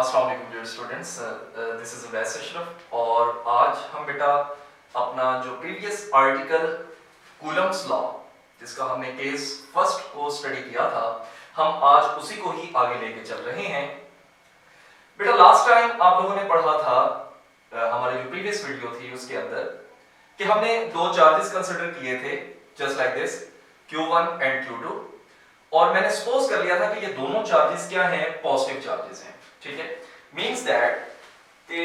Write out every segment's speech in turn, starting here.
अस्सलाम वालेकुम dear students, this is Awais Ashraf और आज हम बेटा अपना जो प्रीवियस आर्टिकल कूलम्स लॉ जिसका हमने केस फर्स्ट को स्टडी किया था, हम आज उसी को ही आगे लेके चल रहे हैं। बेटा लास्ट टाइम आप लोगों ने पढ़ा था हमारी जो प्रीवियस वीडियो थी उसके अंदर कि हमने दो चार्जेस कंसिडर किए थे just like this Q1 and Q2, और मैंने सपोज कर लिया था कि ये दोनों चार्जेस क्या हैं, पॉजिटिव चार्जेस हैं। ठीक है, मींस दैट कि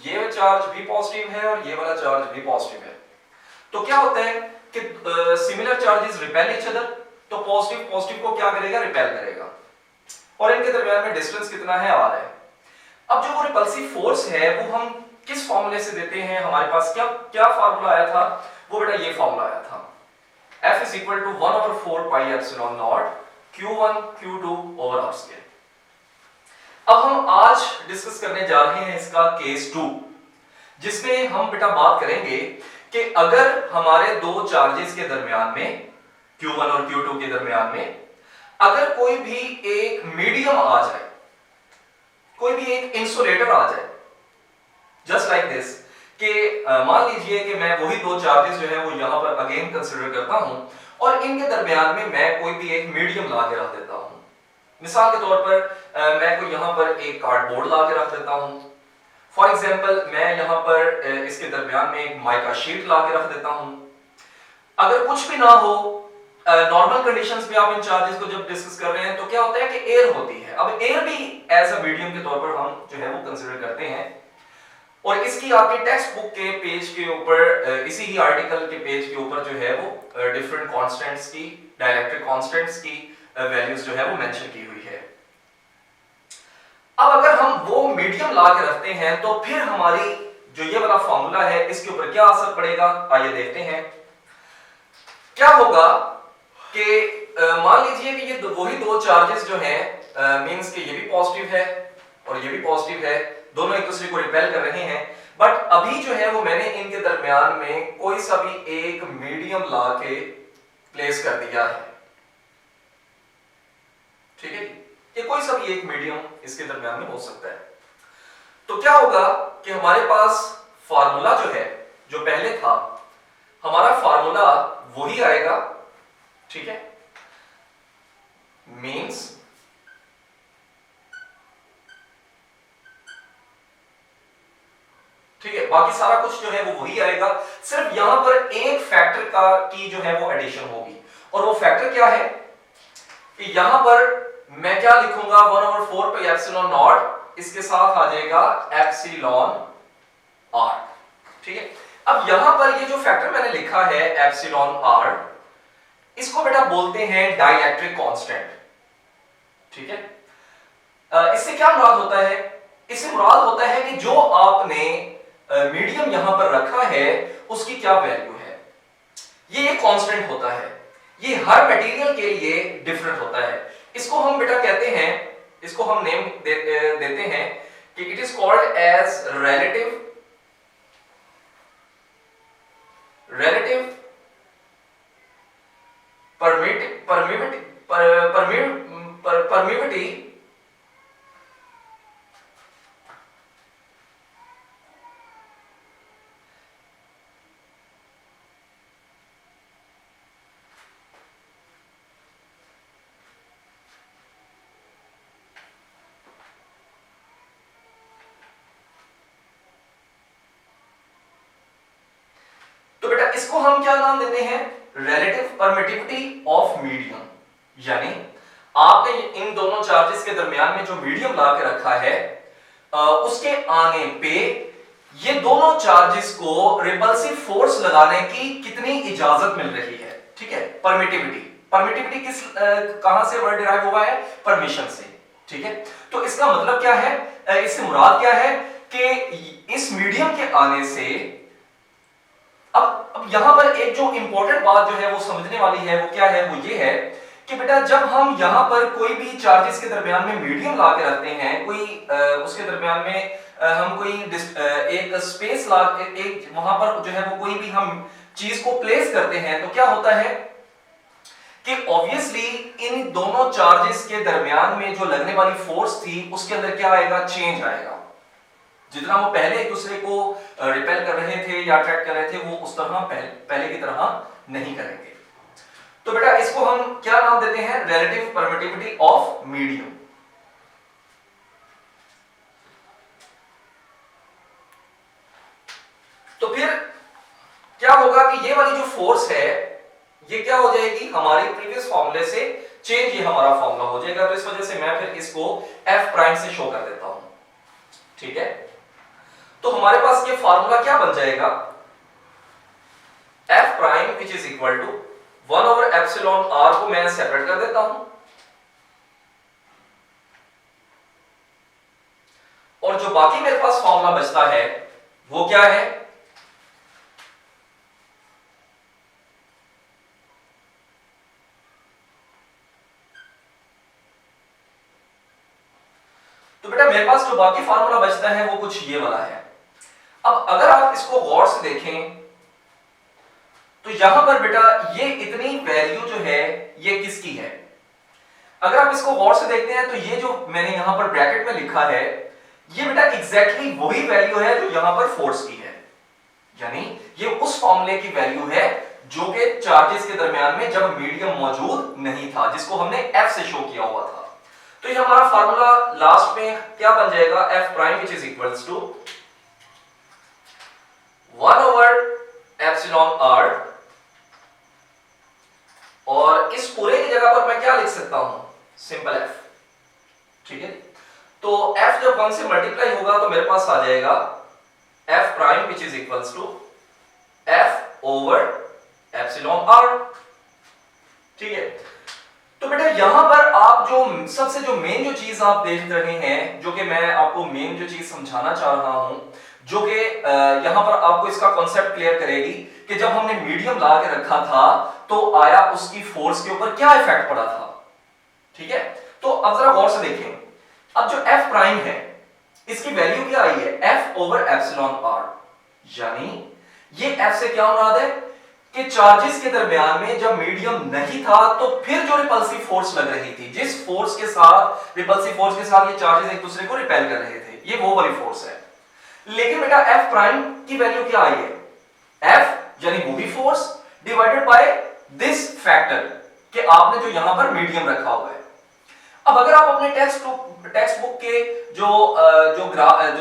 ये चार्ज भी पॉजिटिव है और ये वाला चार्ज भी पॉजिटिव है। तो क्या होता है कि similar charges repel each other, तो पॉजिटिव पॉजिटिव को क्या करेगा, रिपेल करेगा, और इनके दरमियान में डिस्टेंस कितना है, r है। अब जो वो रिपल्सिव फोर्स है वो हम किस फॉर्मूले से देते हैं, हमारे पास क्या क्या फार्मूला आया था, वो बेटा ये फार्मूला आया था F is equal to 1/4 pi epsilon naught Q1 Q2 over R square। अब हम आज डिस्कस करने जा रहे हैं इसका केस 2, जिसमें हम बेटा बात करेंगे कि अगर हमारे दो चार्जेस के दरमियान में Q1 और Q2 के दरमियान में अगर कोई भी एक मीडियम आ जाए, कोई भी एक इंसुलेटर आ जाए, जस्ट लाइक दिस कि मान लीजिए कि मैं वही दो चार्जेस जो है वो यहां पर अगेन कंसीडर करता हूं और इनके दरमियान में मैं कोई भी एक मीडियम ला के रख देता हूं। मिसाल के तौर पर मैं कोई यहां पर एक कार्डबोर्ड ला के रख देता हूं। फॉर एग्जांपल मैं यहां पर इसके दरमियान में एक माइका शीट ला के रख देता हूं। अगर कुछ भी ना हो, नॉर्मल कंडीशंस पे आप इन चार्जेस को जब डिस्कस कर रहे हैं तो क्या होता है कि एयर होती है। अब एयर भी एज अ मीडियम के तौर पर हम जो है वो कंसीडर करते हैं, और इसकी आपके टेक्स्ट बुक के पेज के ऊपर, इसी ही आर्टिकल के पेज के ऊपर जो है वो डिफरेंट कांस्टेंट्स की, डाइलेक्ट्रिक कांस्टेंट्स की वैल्यूज जो है वो मेंशन की हुई है। अब अगर हम वो मीडियम ला के रखते हैं तो फिर हमारी जो ये वाला फॉर्मूला है इसके ऊपर क्या असर पड़ेगा, आइए देखते हैं। क्या होगा कि मान लीजिए कि ये वही दो चार्जेस जो हैं, मींस कि ये भी पॉजिटिव है और ये भी पॉजिटिव है, दोनों एक दूसरे को रिपेल कर रहे हैं, बट अभी जो है वो मैंने इनके दरमियान में कोई सा भी एक मीडियम ला के प्लेस कर दिया है। ठीक है, ये कोई सा भी एक मीडियम इसके दरमियान में हो सकता है। तो क्या होगा कि हमारे पास फार्मूला जो है, जो पहले था, हमारा फार्मूला वही आएगा। ठीक है, मींस ठीक है, बाकी सारा कुछ जो है वो वही आएगा, सिर्फ यहां पर एक फैक्टर की जो है वो एडिशन होगी, और वो फैक्टर क्या है कि यहां पर मैं क्या लिखूंगा, 1/4 pi epsilon naught, इसके साथ आ जाएगा एप्सिलॉन r। ठीक है, अब यहां पर ये जो फैक्टर मैंने लिखा है एप्सिलॉन r, इसको बेटा बोलते हैं डाइलेक्ट्रिक कांस्टेंट। ठीक है, इससे क्या मुराद होता है, इससे मुराद होता है कि जो आपने मीडियम यहां पर रखा है उसकी क्या वैल्यू है। ये एक कांस्टेंट होता है, ये हर मटेरियल के लिए डिफरेंट होता है। इसको हम बेटा कहते हैं, इसको हम नेम देते हैं कि it is called as relative permittivity इसको हम क्या नाम देते हैं, रिलेटिव परमिटिविटी ऑफ मीडियम। यानी आपने इन दोनों चार्जेस के दरमियान में जो मीडियम ला के रखा है, उसके आने पे ये दोनों चार्जेस को रिपल्सिव फोर्स लगाने की कितनी इजाजत मिल रही है। ठीक है, परमिटिविटी, परमिटिविटी किस कहां से वर्ड डिराइव हुआ है, परमिशन से। ठीक है, तो इसका मतलब क्या है, इससे मुराद क्या है कि इस मीडियम के आने से अब यहां पर एक जो इंपॉर्टेंट बात जो है वो समझने वाली है, वो क्या है, वो ये है कि बेटा जब हम यहां पर कोई भी चार्जेस के दरमियान में मीडियम ला के रखते हैं, कोई उसके दरमियान में हम कोई एक स्पेस ला, एक वहां पर जो है वो कोई भी हम चीज को प्लेस करते हैं, तो क्या होता है कि ऑब्वियसली इन दोनों चार्जेस के दरमियान में जो लगने वाली फोर्स थी उसके अंदर क्या आएगा, चेंज आएगा। जितना वो पहले एक दूसरे को रिपेल कर रहे थे या अट्रैक्ट कर रहे थे वो उस तरह पहले की तरह नहीं करेंगे। तो बेटा इसको हम क्या नाम देते हैं, रिलेटिव परमिटिविटी ऑफ मीडियम। तो फिर क्या होगा कि ये वाली जो फोर्स है ये क्या हो जाएगी, हमारी प्रीवियस फॉर्मूले से चेंज, ये हमारा फॉर्मूला हो जाएगा। तो इस वजह से मैं फिर इसको एफ प्राइम से शो कर देता हूं, ठीक है। तो हमारे पास ये फार्मूला क्या बन जाएगा, F prime which is equal to 1 over epsilon R को मैं सेपरेट कर देता हूं, और जो बाकी मेरे पास फॉर्मूला बचता है वो क्या है, तो बेटा मेरे पास जो बाकी फार्मूला बचता है वो कुछ ये वाला है। अब अगर आप इसको गौर से देखें तो यहां पर बेटा ये इतनी वैल्यू जो है ये किसकी है, अगर आप इसको गौर से देखते हैं तो ये जो मैंने यहां पर ब्रैकेट में लिखा है ये बेटा एग्जैक्टली वही वैल्यू है जो यहां पर फोर्स की है, यानी ये उस फॉर्मूले की वैल्यू है जो कि चार्जेस के दरमियान में जब मीडियम मौजूद नहीं था, जिसको हमने एफ से शो किया हुआ था। तो ये हमारा फार्मूला लास्ट में क्या बन जाएगा, F prime which is equals to 1 over epsilon R, और इस पूरे की जगह पर मैं क्या लिख सकता हूं, सिंपल एफ, ठीक है। तो एफ जब 1 से मल्टीप्लाई होगा तो मेरे पास आ जाएगा F prime which is equals to F over epsilon R, ठीक है। तो बेटा यहां पर आप जो सबसे जो मेन जो चीज आप देख रहे हैं, जो कि मैं आपको मेन जो चीज समझाना चाह रहा हूं, जो कि यहां पर आपको इसका कॉन्सेप्ट क्लियर करेगी कि जब हमने मीडियम ला के रखा था तो आया उसकी फोर्स के ऊपर क्या इफेक्ट पड़ा था, ठीक है। तो अब जरा गौर से देखें, अब जो एफ प्राइम है इसकी वैल्यू क्या आई है, एफ ओवर एप्सिलॉन आर, यानी ये एफ से क्या मुराद है कि चार्जेस के दरमियान में जब मीडियम नहीं था तो फिर जो रिपल्सिव फोर्स लग रही थी, जिस फोर्स के साथ रिपल्सिव फोर्स के साथ ये चार्जेस एक दूसरे को रिपेल कर रहे थे, ये वो वाली फोर्स है। लेकिन बेटा एफ प्राइम की वैल्यू क्या आई है, एफ यानी वो भी force divided by this factor कि आपने जो यहां पर मीडियम रखा हुआ है। अब अगर आप अपने टेक्स्ट बुक के जो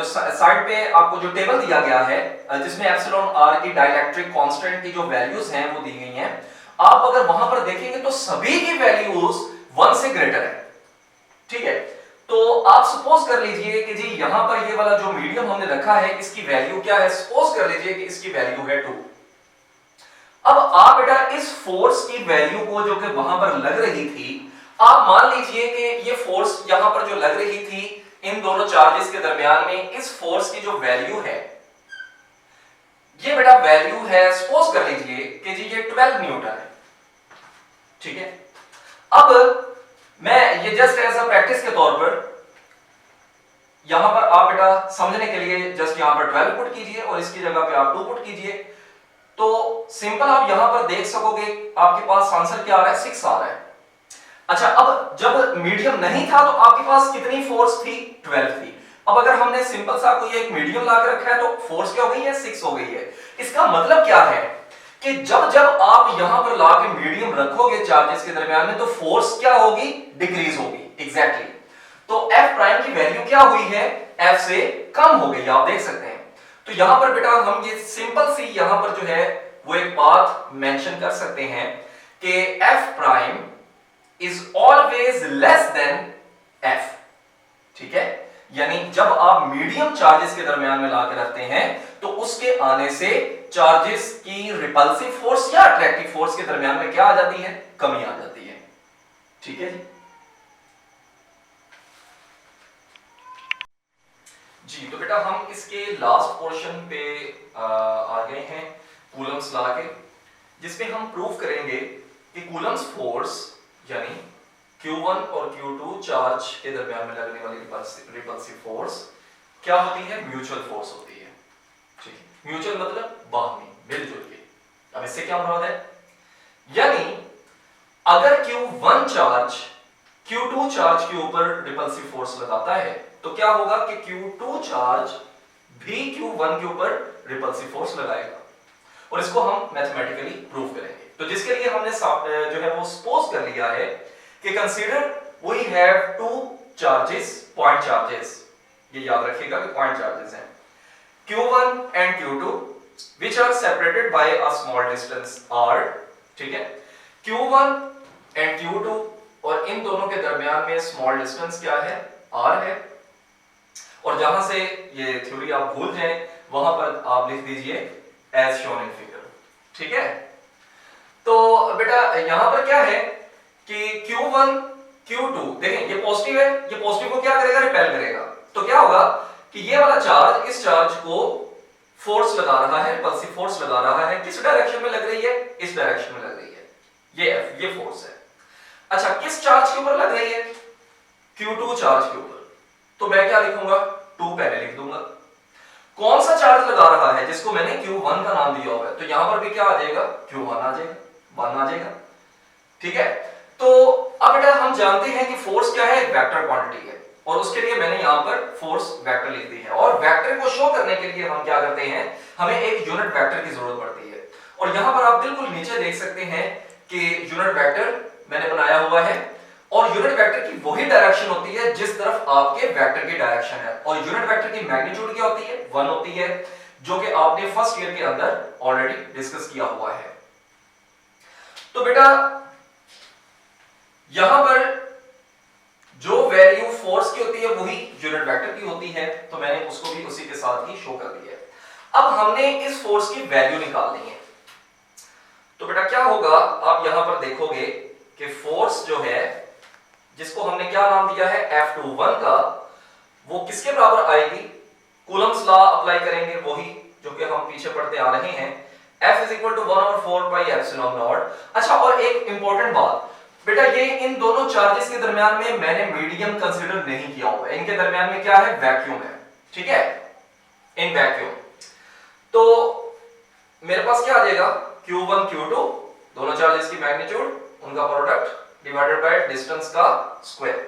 साइड पे आपको जो टेबल दिया गया है जिसमें एप्सिलॉन आर की डाइलेक्ट्रिक कांस्टेंट की जो वैल्यूज हैं वो दी गई हैं, आप अगर वहां पर देखेंगे तो सभी की वैल्यूज 1 से ग्रेटर है, ठीक है। तो आप सपोज कर लीजिए कि जी यहां पर ये वाला जो मीडियम हमने रखा है इसकी वैल्यू क्या है, सपोज कर लीजिए कि इसकी वैल्यू है 2। अब आप बेटा इस फोर्स की वैल्यू को जो कि वहां पर लग रही थी, आप मान लीजिए कि ये फोर्स यहां पर जो लग रही थी इन दोनों चार्जेस के दरमियान में, इस फोर्स की जो वैल्यू है ये बेटा वैल्यू है, सपोज कर लीजिए कि जी ये 12 न्यूटन है, ठीक है। अब मैं ये जस्ट एज अ प्रैक्टिस के तौर पर यहां पर आप बेटा समझने के लिए जस्ट यहां पर 12 पुट कीजिए और इसकी जगह पे आप 2 पुट कीजिए, तो सिंपल आप यहां पर देख सकोगे आपके पास आंसर क्या आ रहा है, 6 आ रहा है। अच्छा, अब जब मीडियम नहीं था तो आपके पास कितनी फोर्स थी, 12 थी। अब अगर हमने सिंपल सा कोई एक मीडियम ला के रखा है तो फोर्स क्या हो गई है, 6 हो गई है। इसका मतलब क्या है कि जब जब आप यहां पर ला के मीडियम रखोगे चार्जेस के दरमियान में तो फोर्स क्या होगी, डिक्रीज होगी, एग्जैक्टली। तो एफ प्राइम की वैल्यू क्या हुई है, एफ से कम हो गई, आप देख सकते हैं। तो यहां पर बेटा हम ये सिंपल सी यहां पर जो है वो एक बात मेंशन कर सकते हैं कि F prime is always less than F, ठीक है। यानी जब आप मीडियम चार्जेस के दरमियान में ला के रखते हैं तो उसके आने से चार्जेस की रिपल्सिव फोर्स या अट्रैक्टिव फोर्स के दरमियान में क्या आ जाती है, कमी आ जाती है, ठीक है जी। तो बेटा हम इसके लास्ट पोर्शन पे आ गए हैं कूलम्स लॉ के, जिसमें हम प्रूव करेंगे कि कूलम्स फोर्स यानी Q1 और Q2 चार्ज के दरमियान में लगने वाली रिपल्सिव फोर्स क्या होती है, म्यूचुअल फोर्स होती है, ठीक है। म्यूचुअल मतलब बाहमी, मिलजुल के। अब इससे क्या मुराद है, यानी अगर Q1 चार्ज Q2 चार्ज के ऊपर रिपल्सिव फोर्स लगाता है तो क्या होगा कि Q2 चार्ज भी Q1 के ऊपर रिपल्सिव फोर्स लगाएगा, और इसको हम मैथमेटिकली प्रूव करेंगे। तो जिसके लिए हमने जो है वो सपोज कर लिया है कि consider we have two charges, point charges, ये याद रखिएगा कि पॉइंट चार्जेस हैं Q1 and Q2 which are separated by a small distance r, ठीक है। Q1 एंड Q2 और इन दोनों के दरमियान में स्मॉल डिस्टेंस क्या है, r है, और जहां से ये थ्योरी आप भूल जाएं वहां पर आप लिख दीजिए एज शोन इन फिगर, ठीक है। तो बेटा यहां पर क्या है कि Q1 Q2 देखें ये पॉजिटिव है, ये पॉजिटिव को क्या करेगा, रिपेल करेगा। तो क्या होगा कि ये वाला चार्ज इस चार्ज को फोर्स लगा रहा है, रिपल्सिव फोर्स लगा रहा है, किस डायरेक्शन में लग रही है, इस डायरेक्शन में लग रही है, ये F, ये फोर्स है। अच्छा किस चार्ज के ऊपर लग रही है, Q2 चार्ज के ऊपर, तो मैं क्या लिखूंगा, 2 पहले लिख दूंगा। कौन सा चार्ज लगा रहा है जिसको मैंने Q1 का नाम दिया हुआ है, तो यहां पर भी क्या आ जाएगा, Q1 आ जाएगा, 1 आ जाएगा, ठीक है। तो अब बेटा हम जानते हैं कि फोर्स क्या है, वेक्टर क्वांटिटी है, और उसके लिए मैंने यहां पर फोर्स वेक्टर लिख दी है। और वेक्टर को शो करने के लिए हम क्या करते हैं, हमें एक यूनिट वेक्टर की जरूरत पड़ती है। और यहां पर आप बिल्कुल नीचे देख सकते हैं कि यूनिट वेक्टर मैंने बनाया हुआ है, और यूनिट वेक्टर की वही डायरेक्शन होती है जिस तरफ आपके वेक्टर की डायरेक्शन है, और यूनिट वेक्टर की मैग्नीट्यूड क्या होती है, 1 होती है, जो कि आपने फर्स्ट ईयर के अंदर ऑलरेडी डिस्कस किया हुआ है। तो बेटा यहां पर जो वैल्यू फोर्स की होती है वही यूनिट वेक्टर की होती है, तो मैंने उसको भी उसी के साथ ही शो कर दिया है। अब हमने इस फोर्स की वैल्यू निकालनी है, तो बेटा क्या होगा, आप यहां पर देखोगे कि फोर्स जो है जिसको हमने क्या नाम दिया है F21 का, वो किसके बराबर आएगी, कूलम्स लॉ अप्लाई करेंगे, वही जो कि हम पीछे पढ़ते आ रहे हैं, F is equal to 1/4 pi epsilon naught। अच्छा और एक इंपॉर्टेंट बात बेटा, ये इन दोनों चार्जेस के दरमियान में मैंने मीडियम कंसीडर नहीं किया हुआ है, इनके दरमियान में क्या है, वैक्यूम है, ठीक है, इन वैक्यूम। तो मेरे पास क्या आ जाएगा, Q1 Q2 दोनों चार्जेस की मैग्नीट्यूड, उनका प्रोडक्ट डिवाइडेड बाय डिस्टेंस का स्क्वायर।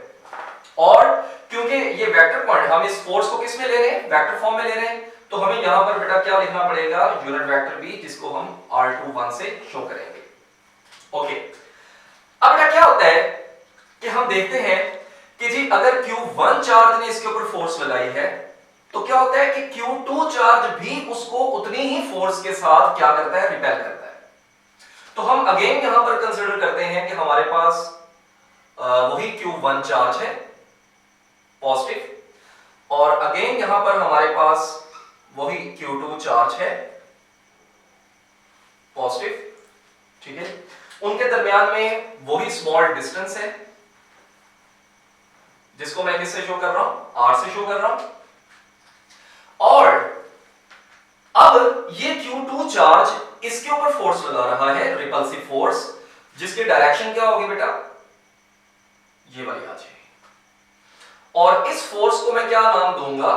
और क्योंकि ये वेक्टर पॉइंट हम इस फोर्स को किस में ले रहे हैं, वेक्टर फॉर्म में ले रहे हैं, तो हमें यहां पर बेटा क्या लिखना पड़ेगा, यूनिट वेक्टर भी, जिसको हम R21 से शो करेंगे। ओके अब बेटा क्या होता है कि हम देखते हैं कि जी अगर Q1 चार्ज ने इसके ऊपर फोर्स लगाई है, तो क्या होता है कि Q2 चार्ज भी उसको उतनी ही फोर्स के साथ क्या करता है, रिपेल करता है। तो हम अगेन यहां पर कंसीडर करते हैं कि हमारे पास वही Q1 चार्ज है पॉजिटिव, और अगेन यहां पर हमारे पास वही Q2 चार्ज है पॉजिटिव, ठीक है। उनके दरमियान में वही स्मॉल डिस्टेंस है जिसको मैं किससे शो कर रहा हूं, R से शो कर रहा हूं। और अब ये Q2 चार्ज इसके ऊपर फोर्स लगा रहा है, रिपल्सिव फोर्स, जिसकी डायरेक्शन क्या होगी बेटा, ये वाली आ जाएगी। और इस फोर्स को मैं क्या नाम दूंगा,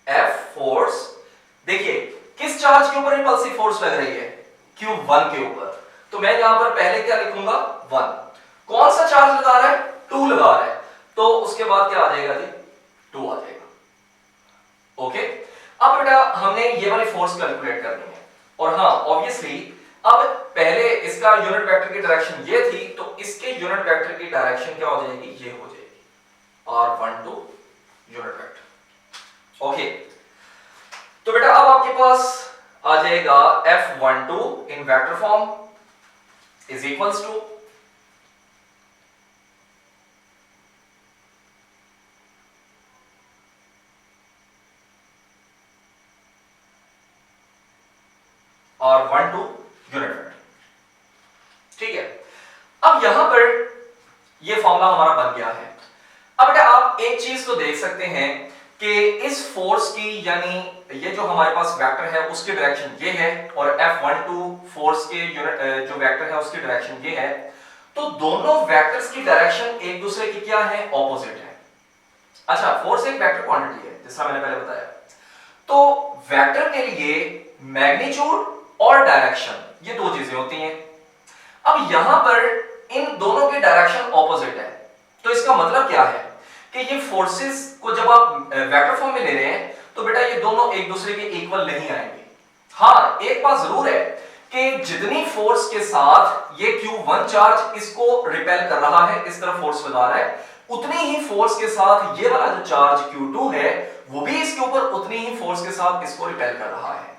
F फोर्स। देखिए किस चार्ज के ऊपर रिपल्सिव फोर्स लग रही है, Q1 के ऊपर, तो मैं यहां पर पहले क्या लिखूंगा, 1। कौन सा चार्ज लगा रहा है, 2 लगा रहा है, तो उसके बाद क्या आ जाएगा जी, 2 आ जाएगा। ओके अब बेटा हमने ये वाली फोर्स कैलकुलेट करनी है, और हाँ ऑब्वियसली अब पहले इसका यूनिट वेक्टर की डायरेक्शन ये थी, तो इसके यूनिट वेक्टर की डायरेक्शन क्या हो जाएगी, ये हो जाएगी R12 यूनिट वेक्टर। ओके तो बेटा अब आपके पास आ जाएगा F12 in vector form is equals to R12 unit vector, ठीक है। अब यहां पर ये फॉर्मूला हमारा बन गया है। अब बेटा आप एक चीज तो देख सकते हैं कि इस फोर्स की, यानी ये जो हमारे पास वेक्टर है उसकी डायरेक्शन ये है, और F12 फोर्स के यूनिट जो वेक्टर है उसकी डायरेक्शन ये है, तो दोनों वेक्टर्स की डायरेक्शन एक दूसरे की क्या है, ऑपोजिट है। अच्छा फोर्स एक वेक्टर क्वांटिटी है जैसा मैंने पहले बताया, तो वेक्टर के लिए मैग्नीट्यूड और डायरेक्शन ये दो चीजें होती हैं। अब यहां पर इन दोनों की डायरेक्शन ऑपोजिट है। तो इसका मतलब क्या है कि ये फोर्सेस को जब आप वेक्टर फॉर्म में ले रहे हैं तो बेटा ये दोनों एक दूसरे के इक्वल नहीं आएंगे। हाँ, एक बात जरूर है कि जितनी फोर्स के साथ ये Q1 चार्ज इसको रिपेल कर रहा है, इस तरफ फोर्स लगा रहा है, उतनी ही फोर्स के साथ ये वाला जो चार्ज Q2 है वो भी इसके ऊपर उतनी ही फोर्स के साथ इसको रिपेल कर रहा है।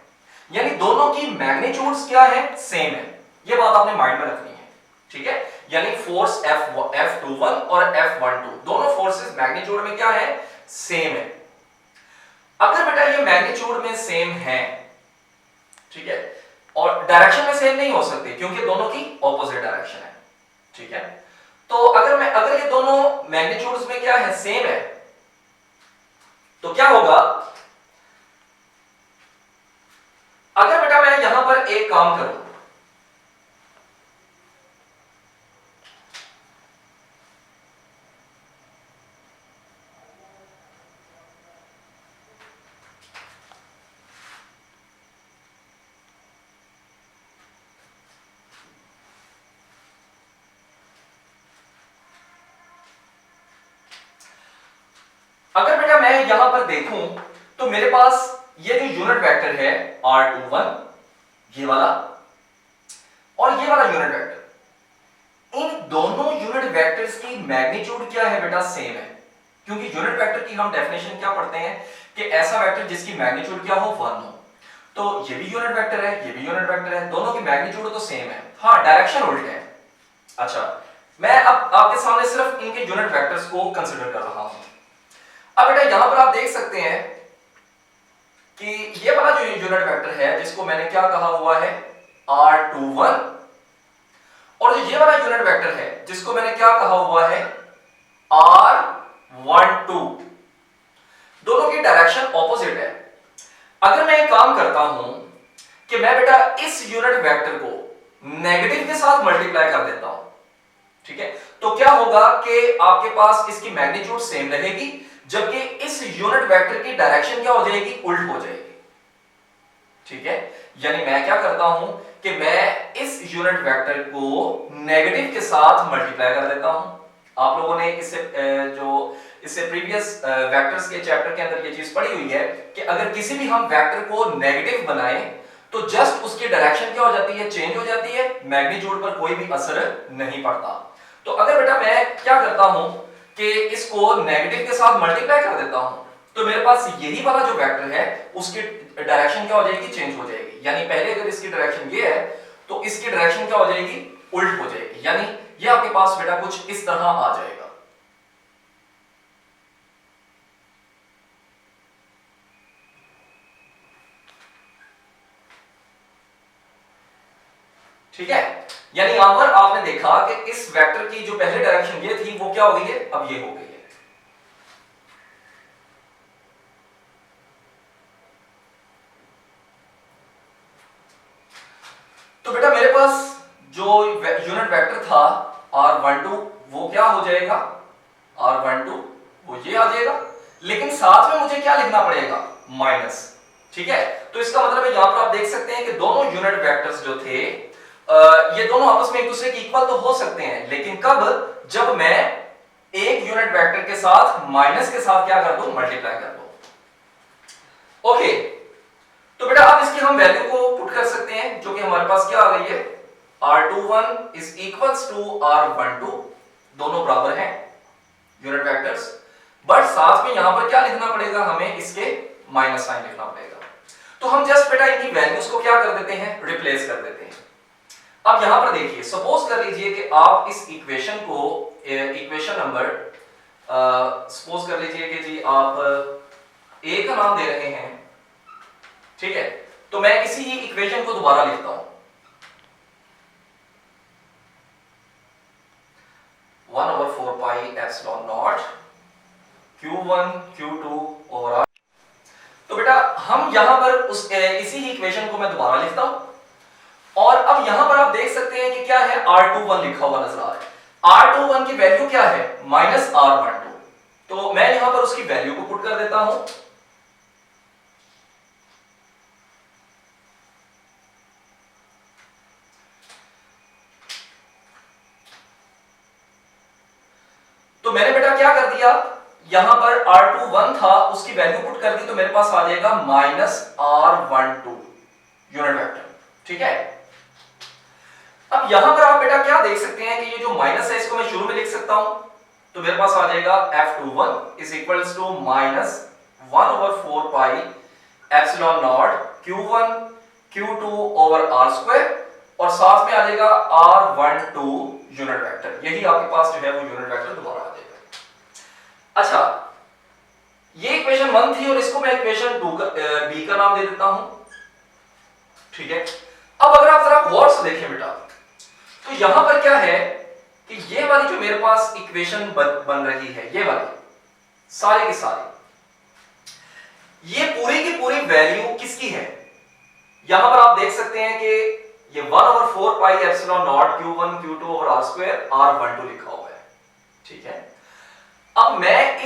यानी दोनों की मैग्नीट्यूड्स क्या है, सेम है। ये बात आपने माइंड में रखनी है, ठीक है। यानी फोर्स F21 और F12 दोनों फोर्सेस मैग्नीट्यूड में क्या है, सेम है। अगर बेटा ये मैग्नीट्यूड में सेम है, ठीक है, और डायरेक्शन में सेम नहीं हो सकती क्योंकि दोनों की ऑपोजिट डायरेक्शन है, ठीक है। तो अगर ये दोनों मैग्नीट्यूड्स में क्या है, सेम है, तो क्या होगा, अगर बेटा मैं यहां पर एक काम करूं, अगर बेटा मैं यहां पर देखूं तो मेरे पास ये जो यूनिट वेक्टर है R21, ये वाला और ये वाला यूनिट वेक्टर, इन दोनों यूनिट वेक्टर्स की मैग्नीट्यूड क्या है बेटा, सेम है। क्योंकि यूनिट वेक्टर की हम डेफिनेशन क्या पढ़ते हैं कि ऐसा वेक्टर जिसकी मैग्नीट्यूड क्या हो, 1 हो। तो ये भी यूनिट वेक्टर है, ये भी यूनिट वेक्टर है, दोनों की मैग्नीट्यूड तो सेम है, हाँ डायरेक्शन उल्टे है। अच्छा, मैं अब आपके सामने सिर्फ इनके यूनिट वेक्टर्स को कंसीडर कर रहा हूं। अब बेटा यहां पर आप देख सकते हैं कि ये वाला जो यूनिट वेक्टर है जिसको मैंने क्या कहा हुआ है, R21, और जो ये वाला यूनिट वेक्टर है जिसको मैंने क्या कहा हुआ है, R12, दोनों की डायरेक्शन ऑपोजिट है। अगर मैं एक काम करता हूं कि मैं बेटा इस यूनिट वेक्टर को नेगेटिव के साथ मल्टीप्लाई कर देता हूं, ठीक है, तो क्या होगा कि आपके पास इसकी मैग्नीट्यूड सेम रहेगी, जबकि इस यूनिट वेक्टर की डायरेक्शन क्या हो जाएगी, उल्ट हो जाएगी, ठीक है। यानी मैं क्या करता हूं कि मैं इस यूनिट वेक्टर को नेगेटिव के साथ मल्टीप्लाई कर देता हूं। आप लोगों ने इससे प्रीवियस वेक्टर्स के चैप्टर के अंदर ये चीज पढ़ी हुई है कि अगर किसी भी हम वेक्टर को नेगेटिव बनाएं तो जस्ट उसकी डायरेक्शन क्या हो जाती है, चेंज हो जाती है, मैग्नीट्यूड पर कोई भी असर नहीं पड़ता। तो अगर बेटा मैं क्या करता हूं कि इसको नेगेटिव के साथ मल्टीप्लाई कर देता हूं तो मेरे पास यही वाला जो वेक्टर है उसकी डायरेक्शन क्या हो जाएगी, चेंज हो जाएगी। यानी पहले अगर इसकी डायरेक्शन ये है तो इसकी डायरेक्शन क्या हो जाएगी, उल्ट हो जाएगी। यानी ये आपके पास बेटा कुछ इस तरह आ जाएगा, ठीक है। यानी यहां पर आपने देखा कि इस वेक्टर की जो पहले डायरेक्शन ये थी वो क्या हो गई है, अब ये हो गई है। तो बेटा मेरे पास जो यूनिट वेक्टर था R12 वो क्या हो जाएगा, R12 वो ये आ जाएगा, लेकिन साथ में मुझे क्या लिखना पड़ेगा, माइनस, ठीक है। तो इसका मतलब है यहां पर आप देख सकते हैं कि दोनों यूनिट वेक्टर्स जो थे ये दोनों आपस में एक दूसरे के इक्वल तो हो सकते हैं, लेकिन कब, जब मैं एक यूनिट वेक्टर के साथ माइनस के साथ क्या कर दूं, मल्टीप्लाई कर दूं। ओके, तो बेटा अब इसकी हम वैल्यू को पुट कर सकते हैं, जो कि हमारे पास क्या आ गई है, R21 is equals to R12, दोनों बराबर हैं यूनिट वेक्टर्स, बट साथ में यहां पर क्या लिखना पड़ेगा, हमें इसके माइनस साइन लिखना पड़ेगा। तो हम जस्ट बेटा इनकी वैल्यूज को क्या कर देते हैं, रिप्लेस कर देते हैं। अब यहां पर देखिए, सपोज कर लीजिए कि आप इस इक्वेशन को, इक्वेशन नंबर सपोज कर लीजिए कि जी आप ए का नाम दे रहे हैं, ठीक है। तो मैं इसी ही इक्वेशन को दोबारा लिखता हूं, 1/4 pi epsilon naught Q1 Q2 over R। तो बेटा हम यहां पर इसी ही इक्वेशन को मैं दोबारा लिखता हूं, और अब यहां पर आप देख सकते हैं कि क्या है, R21 लिखा हुआ नजर आ रहा है। R21 की वैल्यू क्या है, माइनस R12, तो मैं यहां पर उसकी वैल्यू को पुट कर देता हूं, था उसकी वैल्यू पुट कर दी तो मेरे पास आ जाएगा -r12 यूनिट वेक्टर। ठीक है, अब यहां पर आप बेटा क्या देख सकते हैं कि ये जो माइनस है इसको मैं शुरू में लिख सकता हूं, तो मेरे पास आ जाएगा f21 is equals to -1/4 pi epsilon naught q1 q2 over r square और साथ में आ जाएगा r12 यूनिट वेक्टर। यही आपके पास जो है वो यूनिट वेक्टर दोबारा आ जाएगा। अच्छा, ये इक्वेशन 1 थी और इसको मैं इक्वेशन 2 का b का नाम दे देता हूं। ठीक है, अब अगर आप जरा गौर से देखें बेटा, तो यहां पर क्या है कि ये वाली जो मेरे पास इक्वेशन बन रही है, ये वाली सारे की सारी, ये पूरी की पूरी वैल्यू किसकी है? यहां पर आप देख सकते हैं कि ये 1/4 pi epsilon naught q1 q2 over r square r12 लिखा हुआ है। ठीक है, अब मैं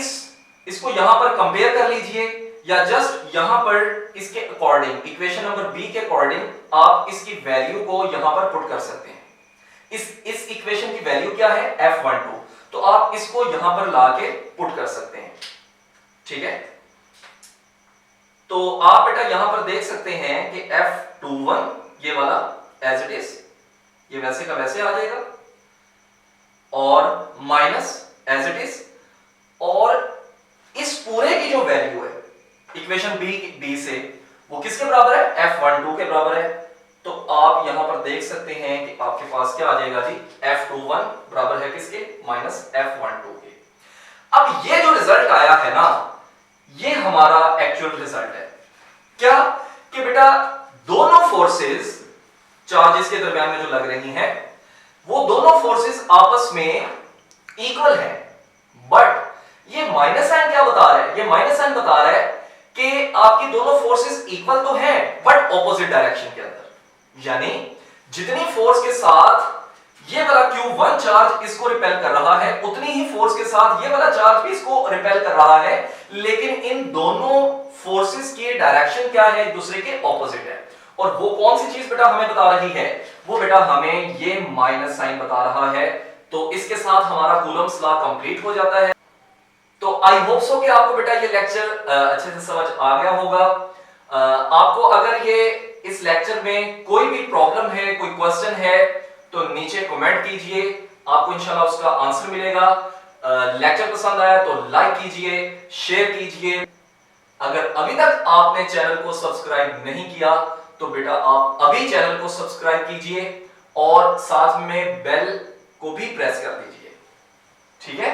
इसको यहां पर कंपेयर कर लीजिए या जस्ट यहां पर इसके अकॉर्डिंग इक्वेशन नंबर बी के अकॉर्डिंग आप इसकी वैल्यू को यहां पर पुट कर सकते हैं। इस इक्वेशन की वैल्यू क्या है? f12, तो आप इसको यहां पर लाके पुट कर सकते हैं। ठीक है, तो आप बेटा यहां पर देख सकते हैं कि f21 ये वाला एज इट इज, ये वैसे का वैसे आ जाएगा और माइनस एज इट इज, और इस पूरे की जो वैल्यू है इक्वेशन बी से वो किसके बराबर है? f12 के बराबर है। तो आप यहां पर देख सकते हैं कि आपके पास क्या आ जाएगा जी? f21 बराबर है किसके? -f12 के। अब ये जो रिजल्ट आया है ना, ये हमारा एक्चुअल रिजल्ट है। क्या कि बेटा दोनों फोर्सेस चार्जेस के दरमियान में जो लग रही हैं, वो दोनों फोर्सेस आपस में इक्वल हैं, बट ये माइनस साइन क्या बता रहा है? ये माइनस साइन बता रहा है कि आपकी दोनों फोर्सेस इक्वल तो हैं बट ऑपोजिट डायरेक्शन के अंदर। यानी जितनी फोर्स के साथ ये वाला Q1 चार्ज इसको रिपेल कर रहा है, उतनी ही फोर्स के साथ ये वाला चार्ज भी इसको रिपेल कर रहा है, लेकिन इन दोनों फोर्सेस की डायरेक्शन क्या है? एक दूसरे के ऑपोजिट है। और वो कौन सी चीज बेटा हमें बता रही है? वो बेटा हमें ये माइनस साइन बता रहा है। तो इसके साथ हमारा कूलम्स लॉ कंप्लीट हो जाता है। तो आई होप सो कि आपको बेटा ये लेक्चर अच्छे से समझ आ गया होगा। आपको अगर ये इस लेक्चर में कोई भी प्रॉब्लम है, कोई क्वेश्चन है, तो नीचे कमेंट कीजिए, आपको इंशाल्लाह उसका आंसर मिलेगा। लेक्चर पसंद आया तो लाइक कीजिए, शेयर कीजिए। अगर अभी तक आपने चैनल को सब्सक्राइब नहीं किया तो बेटा आप अभी चैनल को सब्सक्राइब कीजिए और साथ में बेल को भी प्रेस कर दीजिए। ठीक है।